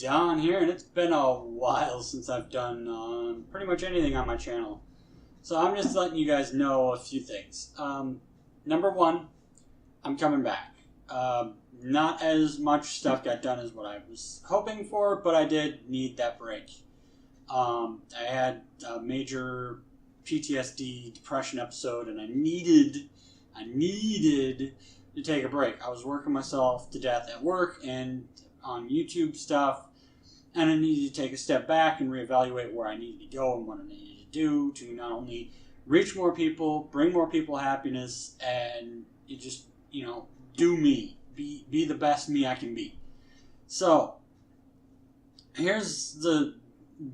Disdonn here, and it's been a while since I've done pretty much anything on my channel. So I'm just letting you guys know a few things. Number one, I'm coming back. Not as much stuff got done as what I was hoping for, but I did need that break. I had a major PTSD depression episode, and I needed to take a break. I was working myself to death at work and on YouTube stuff, and I needed to take a step back and reevaluate where I needed to go and what I needed to do to not only reach more people, bring more people happiness, and it just, do me. Be the best me I can be. So, here's the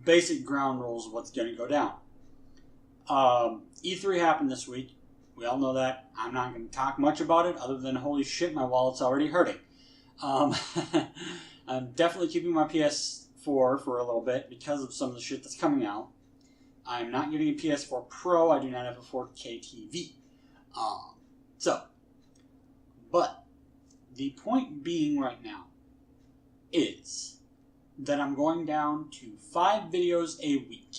basic ground rules of what's going to go down. E3 happened this week. We all know that. I'm not going to talk much about it other than, holy shit, my wallet's already hurting. I'm definitely keeping my PS4 for a little bit because of some of the shit that's coming out. I'm not getting a PS4 Pro. I do not have a 4K TV. But the point being right now is that I'm going down to 5 videos a week,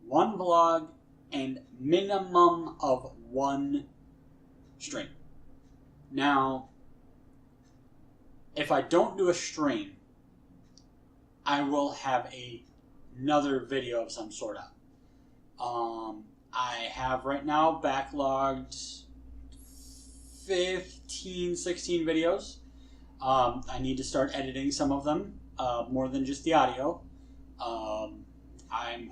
1 vlog, and minimum of 1 stream. Now, if I don't do a stream, I will have another video of some sort up. I have right now backlogged 15, 16 videos. I need to start editing some of them, more than just the audio. I'm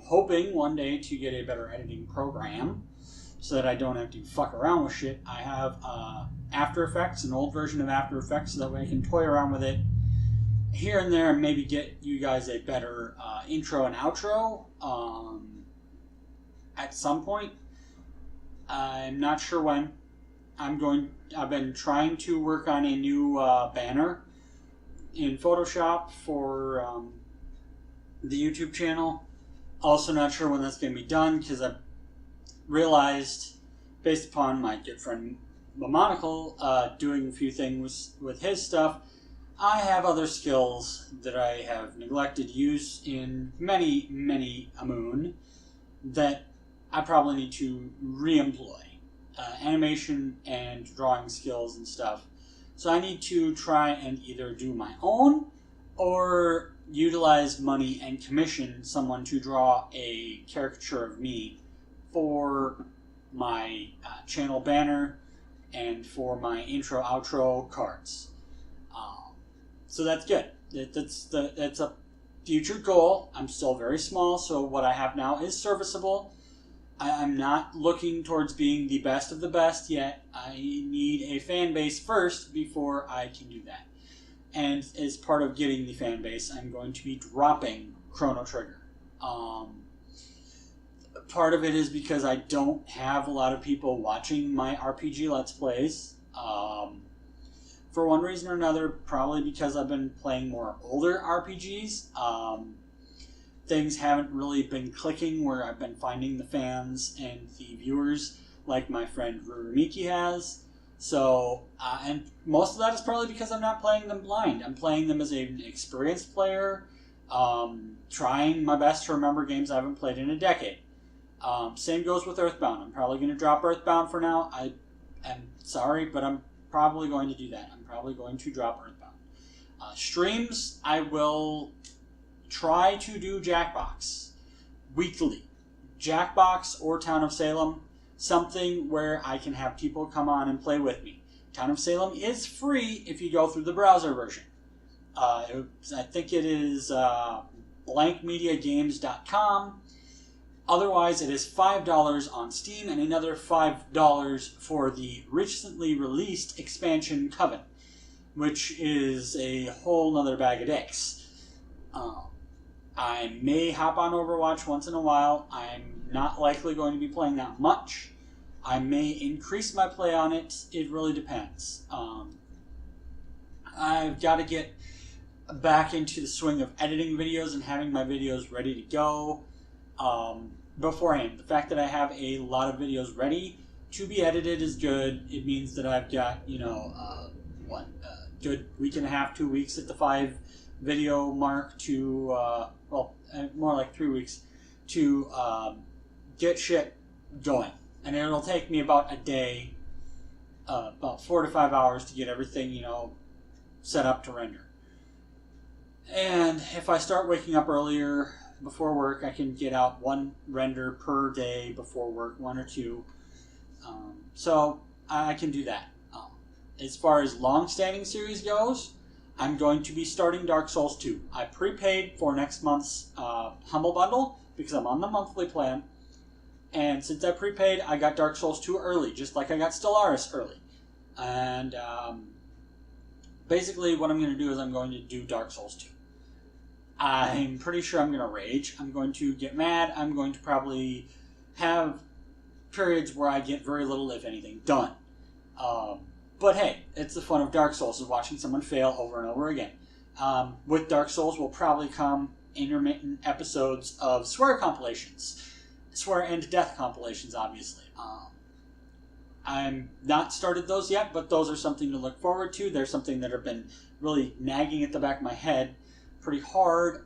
hoping one day to get a better editing program so that I don't have to fuck around with shit. I have After Effects, an old version of After Effects, so that way I can toy around with it here and there and maybe get you guys a better intro and outro at some point. I'm not sure when. I've been trying to work on a new banner in Photoshop for the YouTube channel. Also not sure when that's going to be done because I've realized, based upon my good friend Monocle doing a few things with his stuff, I have other skills that I have neglected to use in many a moon that I probably need to re-employ. Animation and drawing skills and stuff. So I need to try and either do my own or utilize money and commission someone to draw a caricature of me for my channel banner and for my intro outro cards. So that's good. That's a future goal. I'm still very small, so what I have now is serviceable. I'm not looking towards being the best of the best yet. I need a fan base first before I can do that. And as part of getting the fan base, I'm going to be dropping Chrono Trigger. Part of it is because I don't have a lot of people watching my RPG Let's Plays. For one reason or another, probably because I've been playing more older RPGs. Things haven't really been clicking where I've been finding the fans and the viewers like my friend Rurumiki has. So, and most of that is probably because I'm not playing them blind. I'm playing them as an experienced player, trying my best to remember games I haven't played in a decade. Same goes with Earthbound. I'm probably going to drop Earthbound for now. I am sorry, but I'm probably going to do that. I'm probably going to drop Earthbound. Streams, I will try to do Jackbox weekly. Jackbox or Town of Salem, something where I can have people come on and play with me. Town of Salem is free if you go through the browser version. I think it is blankmediagames.com. Otherwise, it is $5 on Steam and another $5 for the recently released expansion Coven, which is a whole nother bag of dicks. I may hop on Overwatch once in a while. I'm not likely going to be playing that much. I may increase my play on it. It really depends. I've got to get back into the swing of editing videos and having my videos ready to go beforehand. The fact that I have a lot of videos ready to be edited is good. It means that I've got, good week and a half, 2 weeks at the 5 video mark to, more like 3 weeks to get shit going. And it'll take me about a day, about 4 to 5 hours to get everything, set up to render. And if I start waking up earlier before work, I can get out 1 render per day before work, 1 or 2. So I can do that. As far as long-standing series goes, I'm going to be starting Dark Souls 2. I prepaid for next month's Humble Bundle because I'm on the monthly plan. And since I prepaid, I got Dark Souls 2 early, just like I got Stellaris early. And basically what I'm going to do is I'm going to do Dark Souls 2. I'm pretty sure I'm going to rage. I'm going to get mad. I'm going to probably have periods where I get very little, if anything, done. But hey, it's the fun of Dark Souls, is watching someone fail over and over again. With Dark Souls will probably come intermittent episodes of swear compilations. Swear and death compilations, obviously. I'm not started those yet, but those are something to look forward to. They're something that have been really nagging at the back of my head pretty hard.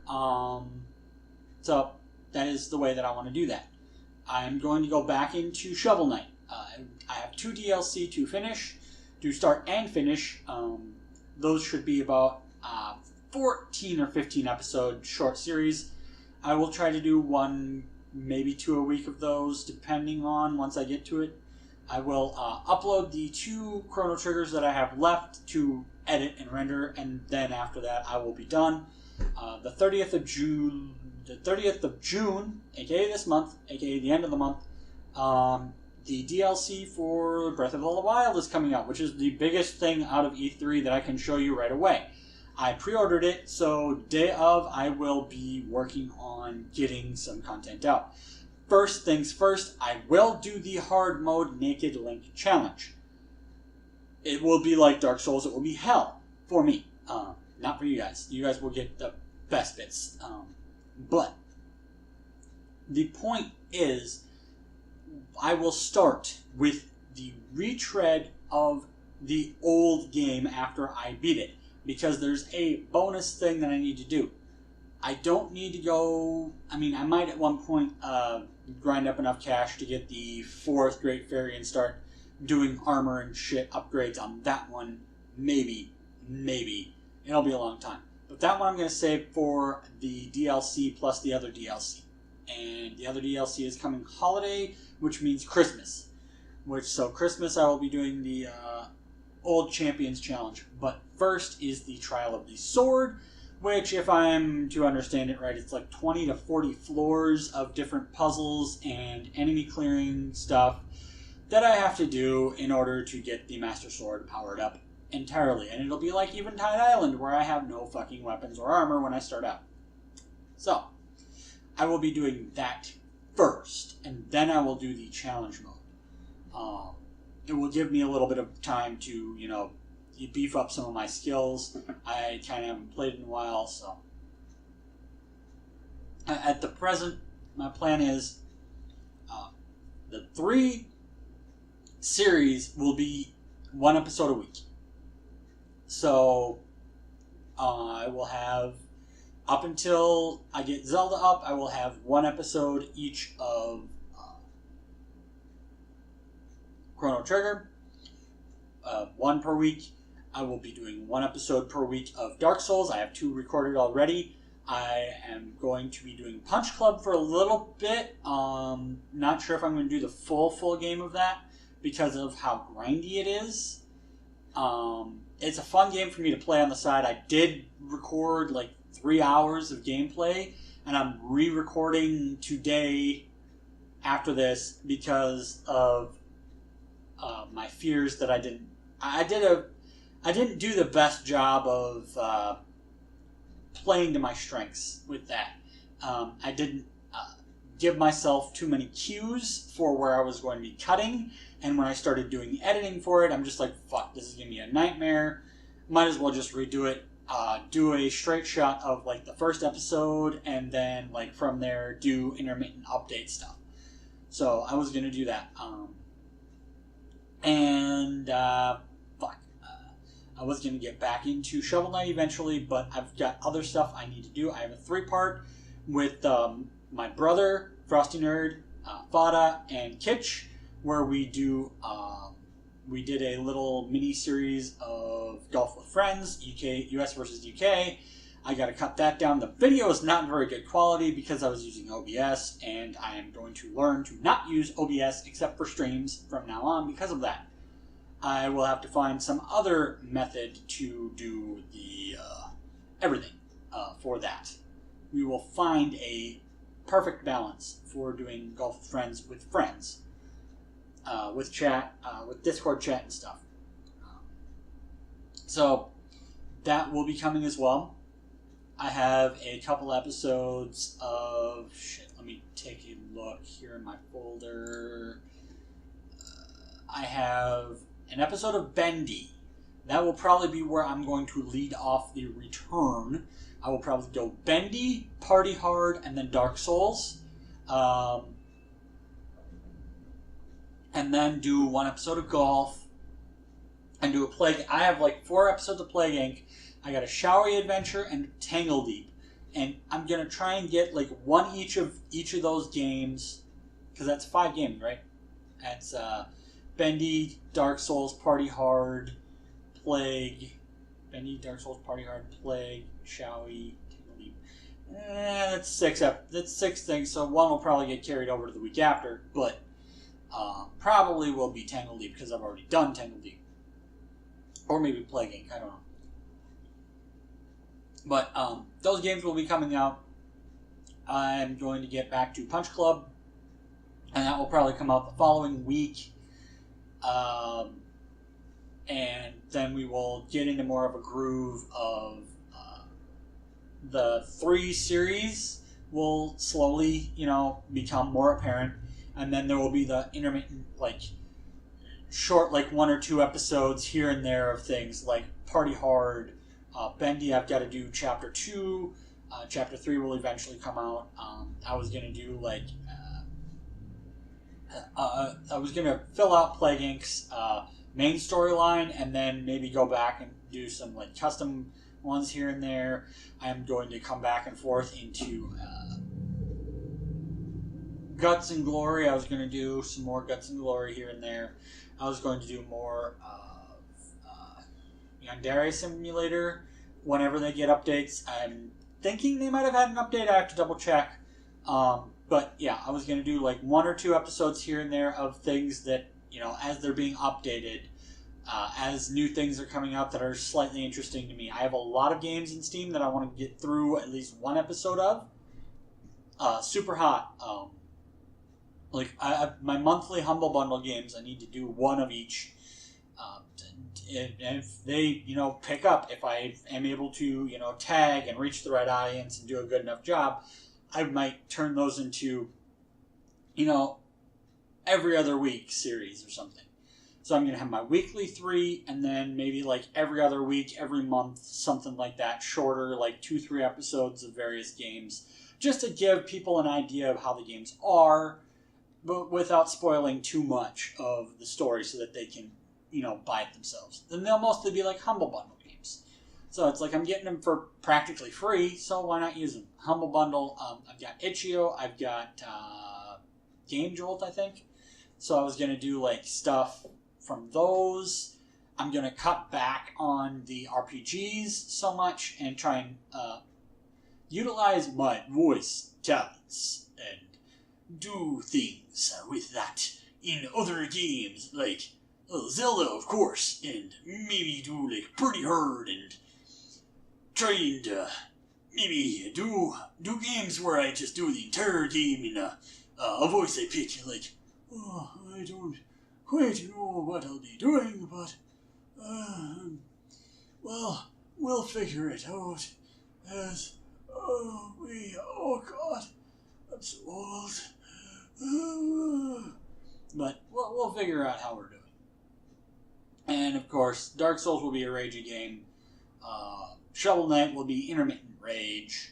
So that is the way that I want to do that. I'm going to go back into Shovel Knight. I have 2 DLC to finish, to start and finish. Those should be about 14 or 15 episode short series. I will try to do 1, maybe 2 a week of those, depending on once I get to it. I will upload the 2 Chrono Triggers that I have left to edit and render, and then after that I will be done. The 30th of June, aka this month, aka the end of the month, the DLC for Breath of the Wild is coming out, which is the biggest thing out of E3 that I can show you right away. I pre-ordered it, so day of I will be working on getting some content out. First things first, I will do the hard mode Naked Link challenge. It will be like Dark Souls, it will be hell for me. Not for you guys. You guys will get the best bits. But the point is, I will start with the retread of the old game after I beat it, because there's a bonus thing that I need to do. I don't need to go... I might at one point grind up enough cash to get the 4th Great Fairy and start doing armor and shit upgrades on that one. Maybe. It'll be a long time. But that one I'm going to save for the DLC plus the other DLC. And the other DLC is coming holiday, which means Christmas. So Christmas I will be doing the Old Champions Challenge. But first is the Trial of the Sword, which, if I'm to understand it right, it's like 20 to 40 floors of different puzzles and enemy clearing stuff that I have to do in order to get the Master Sword powered up entirely. And it'll be like Eventide Island, where I have no fucking weapons or armor when I start out. So, I will be doing that first, and then I will do the challenge mode. It will give me a little bit of time to, beef up some of my skills. I kind of haven't played in a while, so. At the present, my plan is the 3 series will be 1 episode a week. So, I will have, up until I get Zelda up, I will have 1 episode each of Chrono Trigger, 1 per week. I will be doing 1 episode per week of Dark Souls. I have 2 recorded already. I am going to be doing Punch Club for a little bit. Not sure if I'm going to do the full game of that because of how grindy it is. It's a fun game for me to play on the side. I did record like 3 hours of gameplay, and I'm re-recording today after this because of my fears that I didn't do the best job of playing to my strengths with that. I didn't give myself too many cues for where I was going to be cutting, and when I started doing editing for it, I'm just like, fuck, this is going to be a nightmare. Might as well just redo it. Do a straight shot of like the first episode, and then like from there do intermittent update stuff. So I was going to do that. I was going to get back into Shovel Knight eventually, but I've got other stuff I need to do. I have a 3-part with my brother, Frosty Nerd, Fada, and Kitsch, where we did a little mini-series of Golf with Friends, US versus UK. I got to cut that down. The video is not in very good quality because I was using OBS, and I am going to learn to not use OBS except for streams from now on because of that. I will have to find some other method to do the everything for that. We will find a perfect balance for doing Golf with Friends, with chat, with Discord chat and stuff. So that will be coming as well. I have a couple episodes of... let me take a look here in my folder. I have an episode of Bendy. That will probably be where I'm going to lead off the return. I will probably go Bendy, Party Hard, and then Dark Souls. And then do one episode of Golf. And do a Plague... I have like 4 episodes of Plague Inc. I got a Showery Adventure and Tangle Deep. And I'm going to try and get like one each of those games. Because that's 5 games, right? That's Bendy, Dark Souls, Party Hard, Plague. Bendy, Dark Souls, Party Hard, Plague, Showery, Tangle Deep. That's 6 things, so one will probably get carried over to the week after. But probably will be Tangle Deep because I've already done Tangle Deep. Or maybe Plague Inc. I don't know. But those games will be coming out. I'm going to get back to Punch Club, and that will probably come out the following week. And then we will get into more of a groove of the 3 series will slowly, become more apparent. And then there will be the intermittent, short, 1 or 2 episodes here and there of things like Party Hard, Bendy. I've got to do Chapter 2. Chapter 3 will eventually come out. I was going to do, I was going to fill out Plague Inc.'s main storyline and then maybe go back and do some, custom ones here and there. I am going to come back and forth into Guts and Glory. I was going to do some more Guts and Glory here and there. I was going to do more Yandere Simulator whenever they get updates. I'm thinking they might have had an update. I have to double check. But yeah, I was going to do 1 or 2 episodes here and there of things that, as they're being updated, as new things are coming out that are slightly interesting to me. I have a lot of games in Steam that I want to get through at least 1 episode of. Super hot. My monthly Humble Bundle games, I need to do 1 of each. And if they, pick up, if I am able to, tag and reach the right audience and do a good enough job, I might turn those into, every other week series or something. So I'm going to have my weekly 3, and then maybe every other week, every month, something like that, shorter, 2-3 episodes of various games, just to give people an idea of how the games are, but without spoiling too much of the story so that they can, buy it themselves. Then they'll mostly be Humble Bundle games. So it's I'm getting them for practically free, so why not use them? Humble Bundle, I've got Itch.io, I've got Game Jolt, I think. So I was going to do stuff from those. I'm going to cut back on the RPGs so much and try and utilize my voice talents and do things with that in other games like Zelda, of course, and maybe do Pretty Hard and try and maybe do games where I just do the entire game in a voice I pick oh, I don't quite know what I'll be doing, but well, we'll figure it out as oh god, I'm so old. But we'll figure out how we're doing. And of course, Dark Souls will be a ragey game. Shovel Knight will be intermittent rage.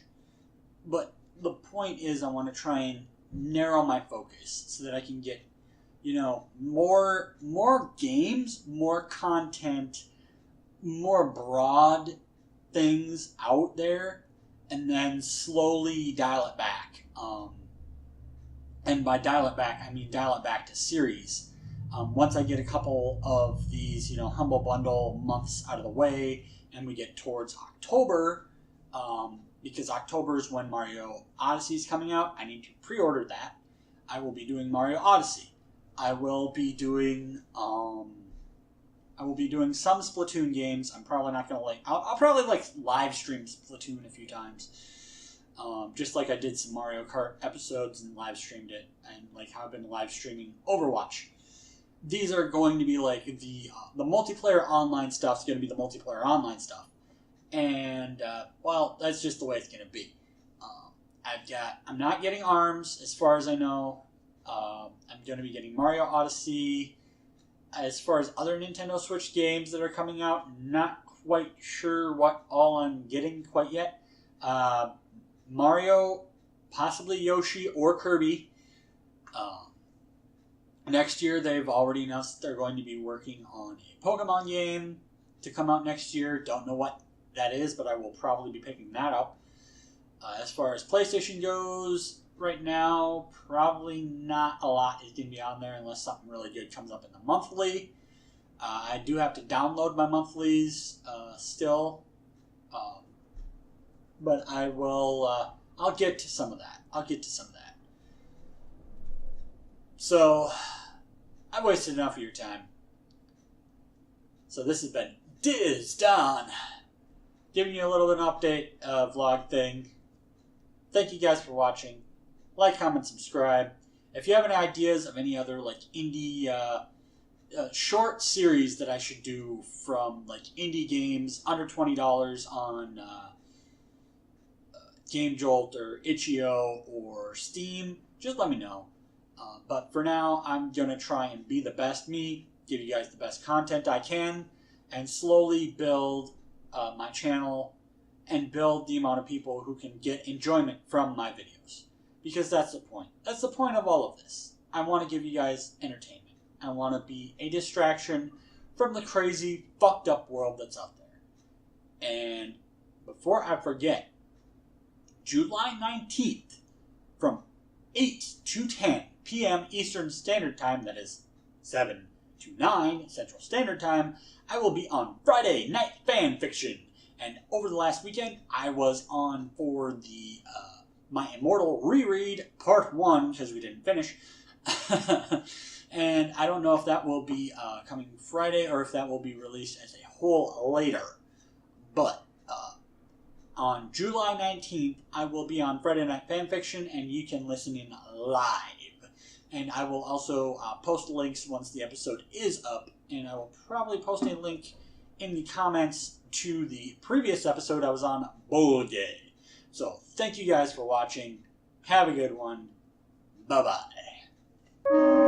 But the point is, I want to try and narrow my focus so that I can get, more games, more content, more broad things out there and then slowly dial it back. And by dial it back, I mean dial it back to series. Once I get a couple of these, Humble Bundle months out of the way, and we get towards October, because October is when Mario Odyssey is coming out, I need to pre-order that. I will be doing Mario Odyssey. I will be doing some Splatoon games. I'm probably not gonna I'll probably live stream Splatoon a few times. Just like I did some Mario Kart episodes and live streamed it, and how I've been live streaming Overwatch. These are going to be the multiplayer online stuff is going to be the multiplayer online stuff, and that's just the way it's going to be. I'm not getting ARMS as far as I know. I'm going to be getting Mario Odyssey. As far as other Nintendo Switch games that are coming out, not quite sure what all I'm getting quite yet. Mario, possibly Yoshi or Kirby. Next year, they've already announced they're going to be working on a Pokemon game to come out next year. Don't know what that is, but I will probably be picking that up. As far as PlayStation goes, right now, probably not a lot is going to be on there unless something really good comes up in the monthly. I do have to download my monthlies still. But I will, I'll get to some of that. So, I've wasted enough of your time. So this has been Disdonn, giving you a little bit of an update vlog thing. Thank you guys for watching. Like, comment, subscribe. If you have any ideas of any other indie short series that I should do from indie games under $20 on Game Jolt or Itch.io or Steam, just let me know. But for now, I'm going to try and be the best me, give you guys the best content I can, and slowly build my channel and build the amount of people who can get enjoyment from my videos. Because that's the point. That's the point of all of this. I want to give you guys entertainment. I want to be a distraction from the crazy, fucked up world that's out there. And before I forget, July 19th, from 8 to 10 p.m. Eastern Standard Time, that is 7 to 9 Central Standard Time, I will be on Friday Night Fanfiction. And over the last weekend, I was on for the My Immortal Reread Part 1, because we didn't finish. And I don't know if that will be coming Friday or if that will be released as a whole later. But on July 19th, I will be on Friday Night Fanfiction, and you can listen in live. And I will also post links once the episode is up, and I will probably post a link in the comments to the previous episode I was on, Bulge. So, thank you guys for watching. Have a good one. Bye-bye.